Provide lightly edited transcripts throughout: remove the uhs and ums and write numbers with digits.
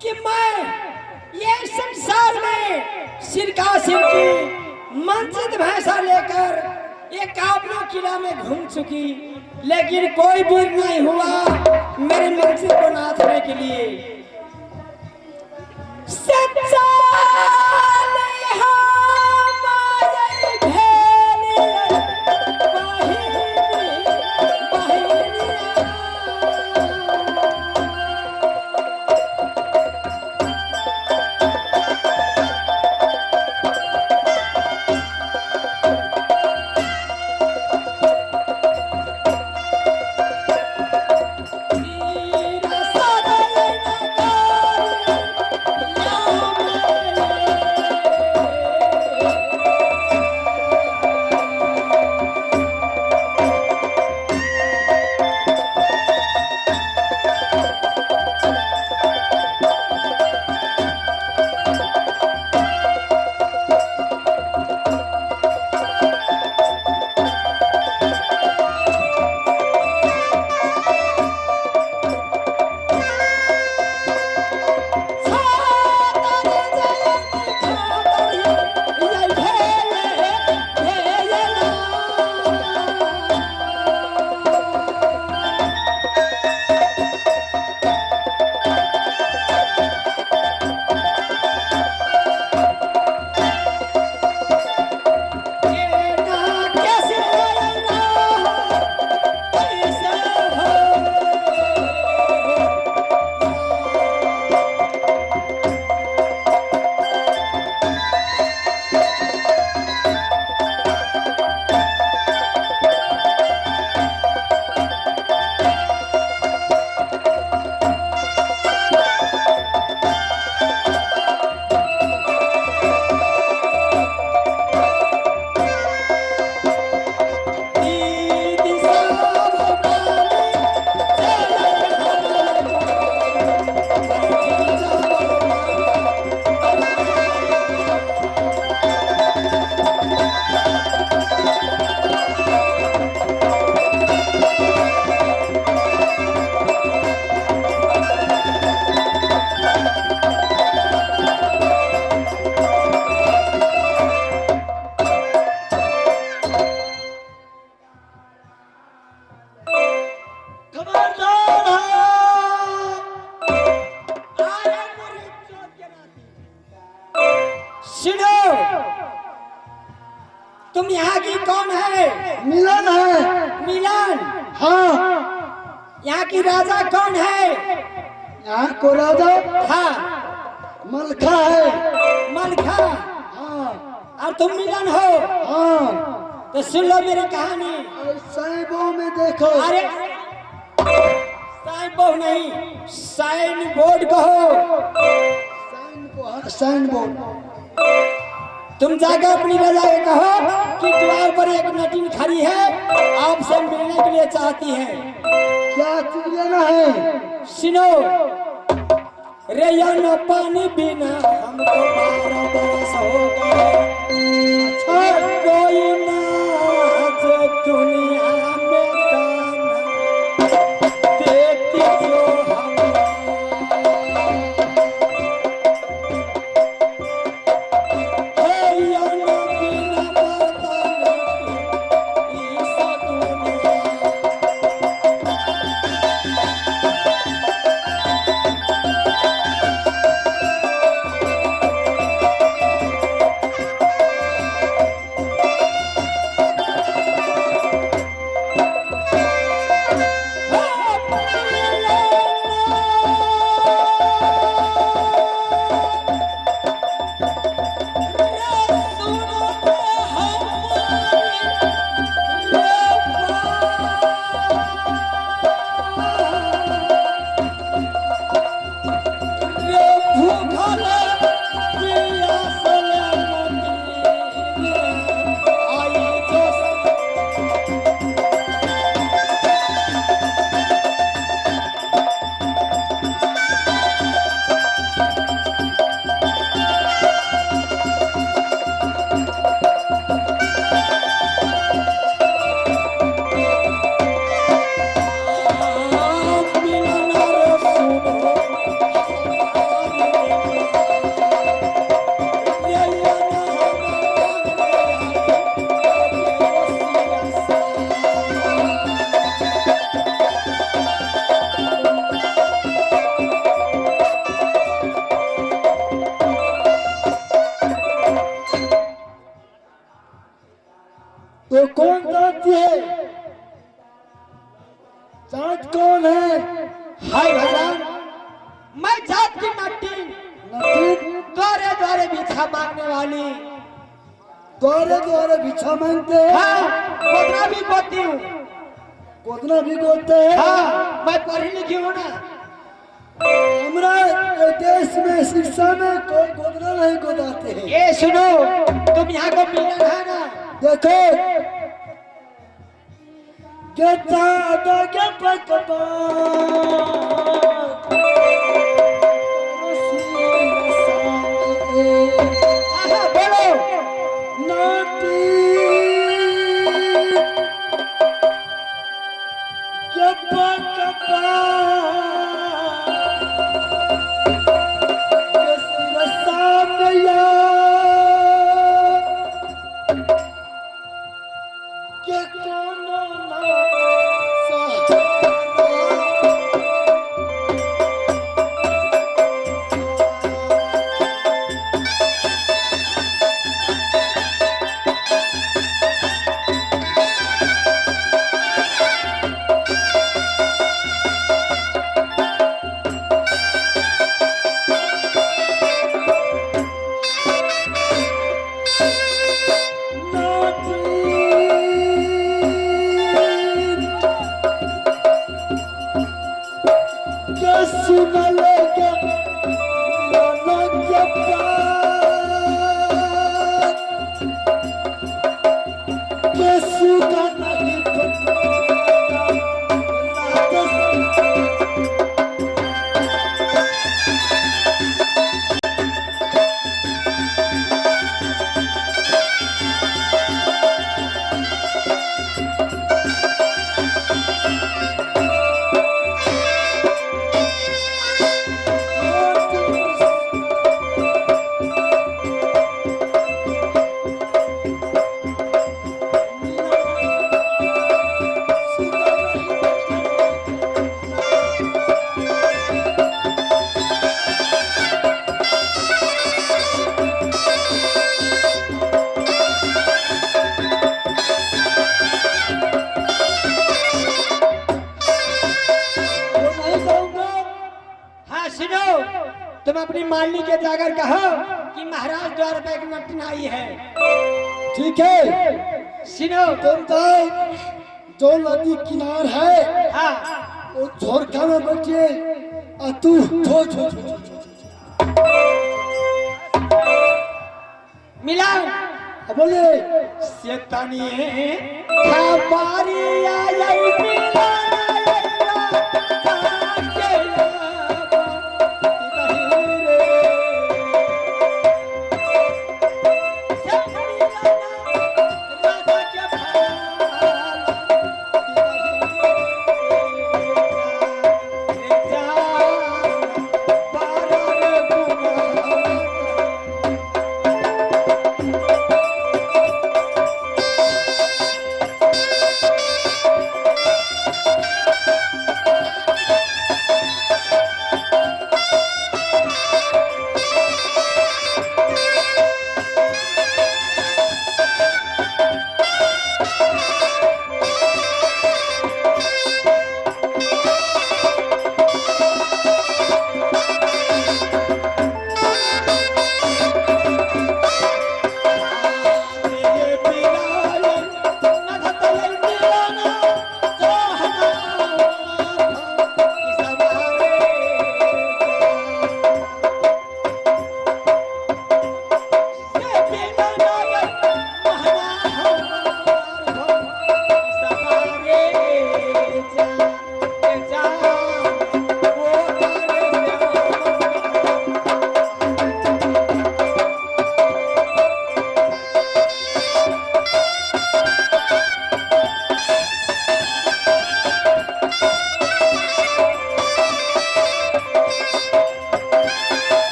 कि मैं ये संसार में सिरका सिर की मंजिल भैंसा लेकर एक आपनो किला में घूम चुकी, लेकिन कोई वीर नहीं हुआ मेरे मंजिल को नाथने के लिए। सच्चा तुम यहाँ की कौन है? मिलन है। मिलन? हाँ। यहाँ की राजा कौन है? यहाँ को राजा हाँ मलखा है। मलखा? हाँ। और तुम मिलन हो? हाँ। तो सुन लो मेरी कहानी। साइबो में देखो। अरे साइबो नहीं, साइन बोर्ड कहो। Sign board. तुम जाकर अपनी राजा को कहो कि द्वार पर एक नटिन खड़ी है, आपसे मिलने के लिए चाहती है। क्या चीज लेना है? सुनो, रेयन पानी बिना हमको 12 बरस हो गए। अच्छा कोई ना जो दुनिया में दाना देती जो ये कौन जाति है? जात कौन है? हाय भगवान, मैं जात की नटीन, नटीन द्वारे द्वारे भिक्षा मांगने वाली। द्वारे द्वारे भिक्षा मांगते हैं? हाँ, गोदना भी गोती हूँ। गोदना भी गोदते हैं? हाँ, मैं पढ़ी लिखी हूँ ना। हमारे देश में शिक्षा में कोई गोदना नहीं गोदाते हैं। ये सुनो, तुम यहाँ को मिलन है ना? देखो दादा के पकवा बोलो नाटी के पकवा तुम अपनी मालिनी के जाकर कहो कि महाराज द्वार पे एक नटन आई है। ठीक है, सुनो, तुम तो जो नदी किनार है, हाँ, वो झोरका में बैठिए और तू छो छो छो मिलाओ। बोले सेतानी हमारी आई मिला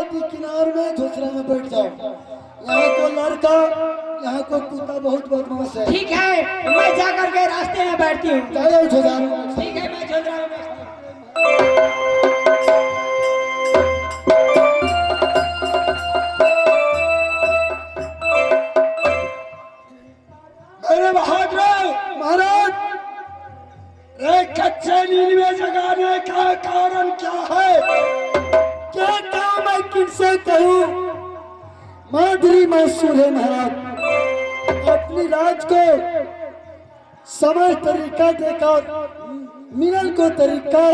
नदी किनार में दूसरा में बैठ जाओ। यहाँ को लड़का, यहाँ को कुत्ता बहुत बदमाश है। ठीक है, मैं जाकर के रास्ते में बैठती हूँ। चलो झोझारो। ठीक है, मैं झोझरा में बैठती हूँ। मेरे बहादुर महाराज, एक कच्चे नींद में जगाने का कारण क्या है? क्या काम है, किनसे कहूँ? माधुरी मंसूर है महाराज। अपनी राज को समय तरीका देकर मिलन को तरीका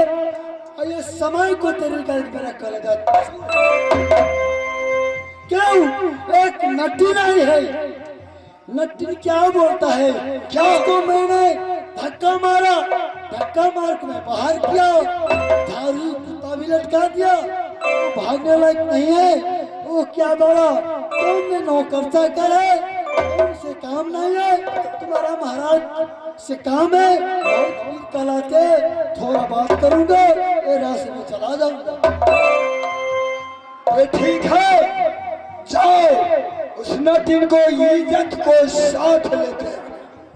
और ये समय को तरीका मेरा करेगा। क्यों एक नटी नहीं है? नटी क्या बोलता है? क्या उसको मैंने धक्का मारा, धक्का मार के मैं बाहर किया, धारी कुत्ता भी लटका दिया, वो भागने लायक नहीं है। वो क्या बोला? तुमने नौकर चाकर है, तुमसे काम नहीं है, तुम्हारा महाराज से काम है। बहुत कल आते थोड़ा बात करूंगा, ये रास्ते में चला जाऊंगा। ये ठीक है, जाओ उस नटिन को इज्जत को साथ लेते हैं।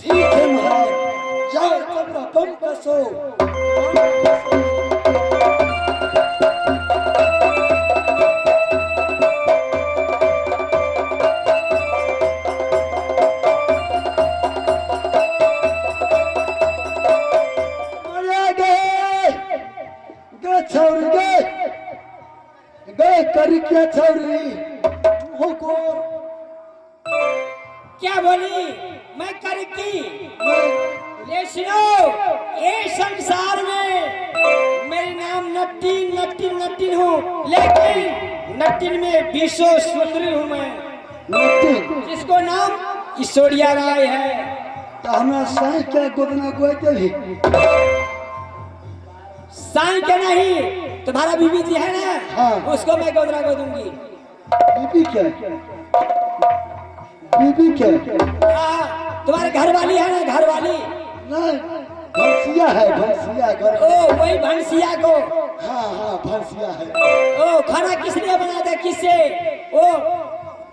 ठीक है महाराज, जाओ कमरा बम कसो। छौरी गए करी क्या छौरी को क्या बोली? मैं करती। ये सुनो, ये संसार में मेरे नाम नट्टिन नट्टिन नट्टिन हूँ, लेकिन नट्टिन में विश्व सुंदरी हूँ मैं, जिसको नाम ईश्वरिया राय है। तो हमारा साई क्या गोदना गोए के भी साई के नहीं, तुम्हारा बीबी जी है ना, हाँ। उसको मैं गोदरा को दूंगी। बीबी क्या? बीबी क्या? हाँ, तुम्हारे घर वाली है ना, घर वाली। नहीं, भंसिया है, भंसिया घर। ओ वही भंसिया को। हाँ हाँ भंसिया है। ओ खाना किसने बना था, किससे? ओ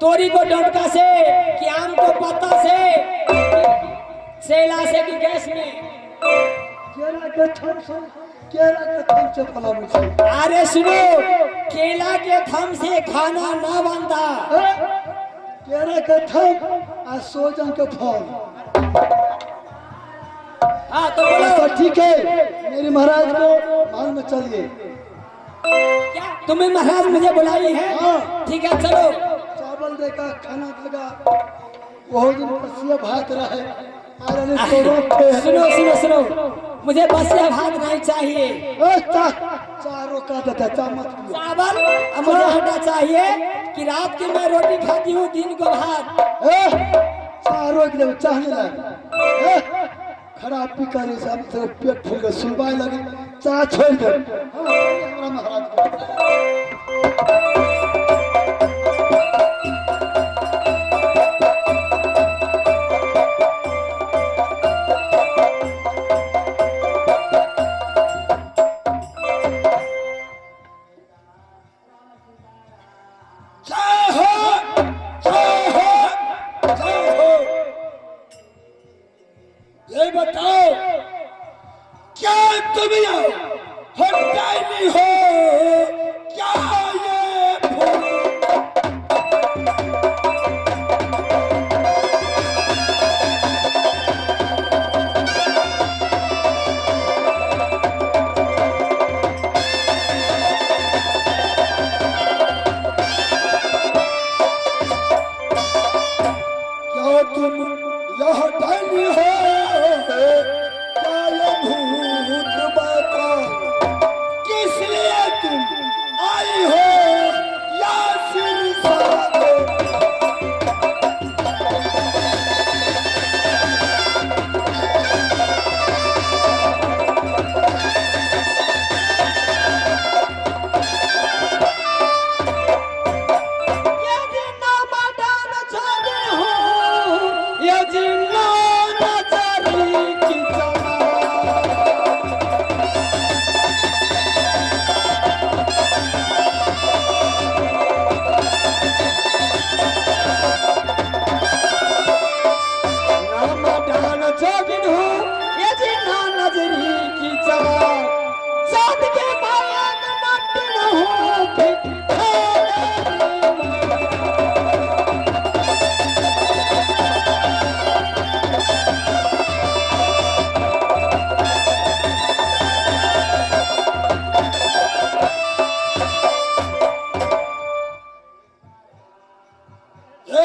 तोरी को डोंटका से कि आम को पत्ता से, सेला से कि गैस में? केला के थम से, केला के थम से फला मुझे। अरे सुनो, केला के थम से खाना ना बनता। केला के थम और सोजन के फल। हाँ तो बोलो। तो ठीक है, मेरे महाराज को मान में चलिए। क्या तुम्हें महाराज मुझे बुलाई है? हाँ। ठीक है चलो। चावल देगा, खाना देगा, बहुत दिन बसिया भात रहे। सुनो सुनो सुनो, मुझे बसिया भात नहीं चाहिए। चारों का देता चावल। चावल अब मुझे हटा चाहिए कि रात की मैं रोटी खाती हूँ, दिन को भात। चारों की चाहने लगे, खराब भी करे सब तो पेट फूल के सुलवाए लगे, चाह छोड़ दे। हमारा महाराज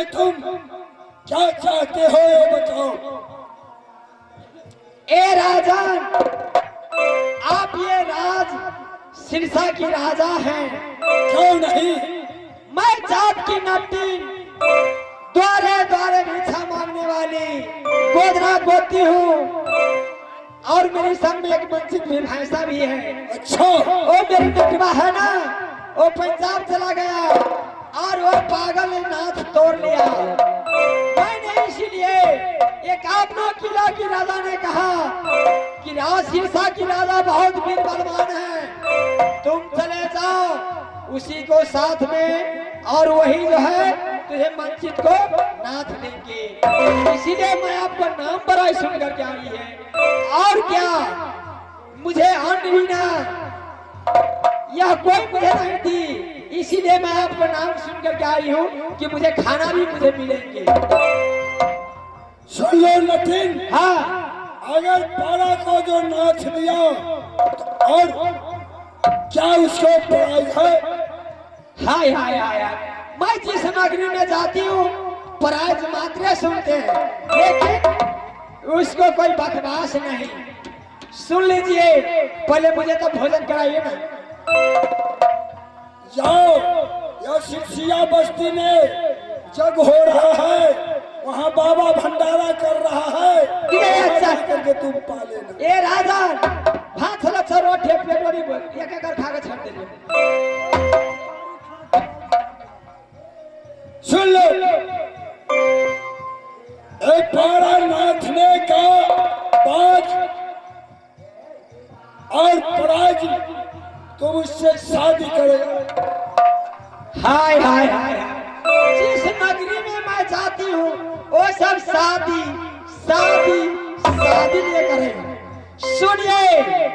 मुझसे तुम क्या चाहते हो ये बताओ। ए राजन, आप ये राज सिरसा की राजा हैं। क्यों नहीं? मैं जात की नट्टी, द्वारे द्वारे भिक्षा मांगने वाली गोदना गोती हूँ, और मेरे संग में एक वंचित भी भैंसा भी है। अच्छा, वो मेरी नटवा है ना, वो पंजाब चला गया और वो पागल ने नाथ तोड़ लिया। मैंने इसीलिए एक आपनो किला की राजा ने कहा कि राज सिरसा की राजा बहुत वीर बलवान है, तुम चले जाओ उसी को साथ में, और वही जो है तुझे वंचित को नाथ देंगे। इसीलिए मैं आपका नाम बड़ा सुन करके आई है, और क्या मुझे अन्न भी ना यह कोई मुझे नहीं थी, इसीलिए मैं आपका नाम सुन करके आई हूँ कि मुझे खाना भी मुझे मिलेंगे। सुन लो नटिन, हाँ, अगर पारा को जो नाथ दिया तो और क्या उसको प्राइज है? हाय हाय हाय, मैं जिस नगरी में जाती हूँ प्राइज मात्र सुनते हैं, लेकिन उसको कोई बकवास नहीं। सुन लीजिए, पहले मुझे तो भोजन कराइए ना। जाओ, यह सिरसिया बस्ती में जग हो रहा है, वहाँ बाबा भंडारा कर रहा है, अच्छा करके तुम पा लेना। ए राजा, भात थोड़ा सा रोटी पेटोरी बोल एक एक खा के छोड़ दे। सुन लो, एक पारा नाथने का बाद और प्राइज तुम उससे शादी करोगे। हाय हाय हाय, जिस नगरी में मैं जाती हूँ वो सब शादी शादी शादी लिए करें। सुनिए,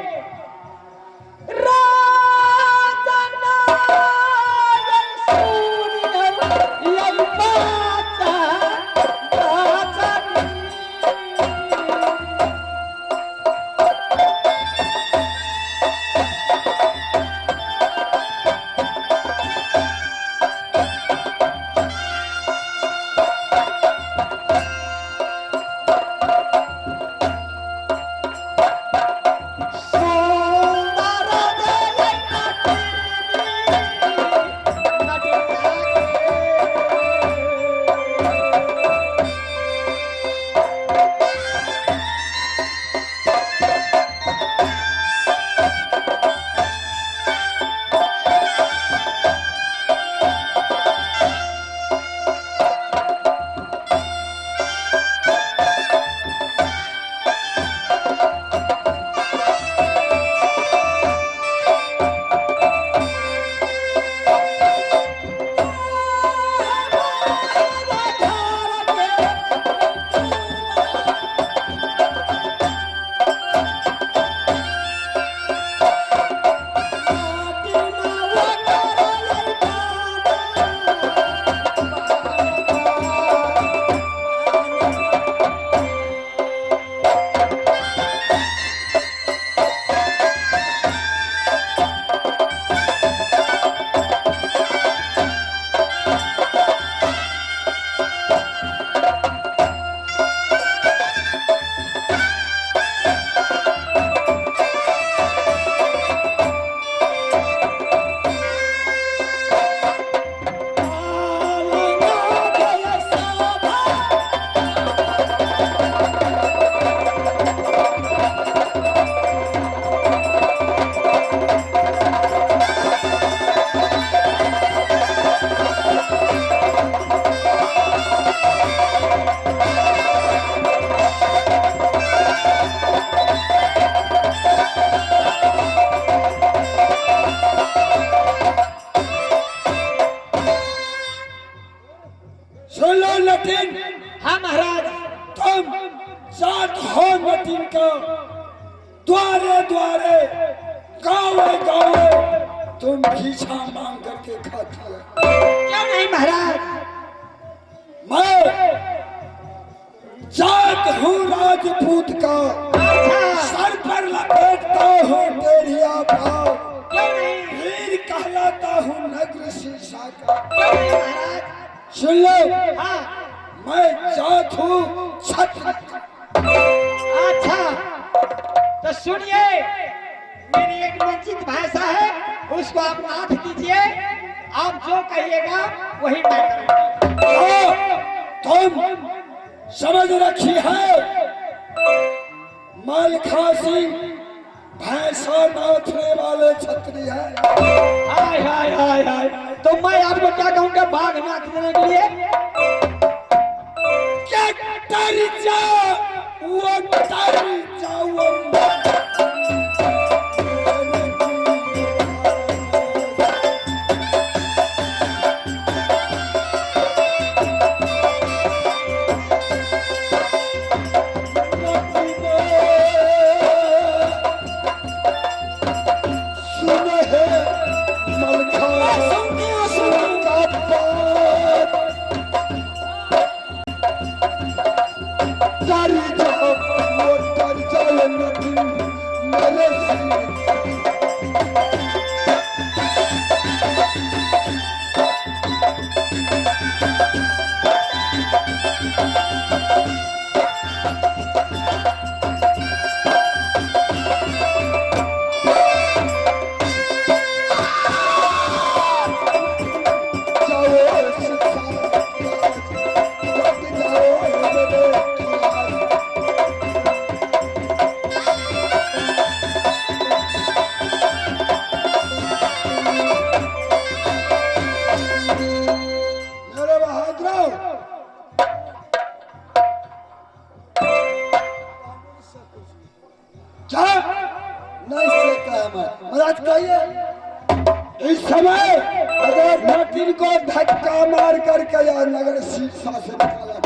हाँ महाराज, तुम जात हो नटिन का, द्वारे द्वारे गावे गावे तुम भिक्षा मांग करके खाती है। क्यों नहीं महाराज? मैं जात हूँ राजपूत का, सर पर लपेटता हूँ तेरिया भाव, क्यों नहीं? वीर कहलाता हूँ नगर शीशा का। क्यों नहीं महाराज? सुन लो, हाँ मैं जात हूँ छत्र। अच्छा, तो सुनिए, मेरी एक मंचित भाषा है, उसको आप नाथ दीजिए। आप जो कहिएगा वही मैं करूंगी। तुम समझ रखी है, माल खासी भैंसा नाथने वाले छत्री है। हाय हाय हाय हाय, तो मैं आपको क्या कहूँगा बाघ नाथ देने के लिए? क्या डर जा, वो डर जा, वो महाराज कहिए, इस समय अगर नटिन को धक्का मार करके या नगर शीर्षा से निकाला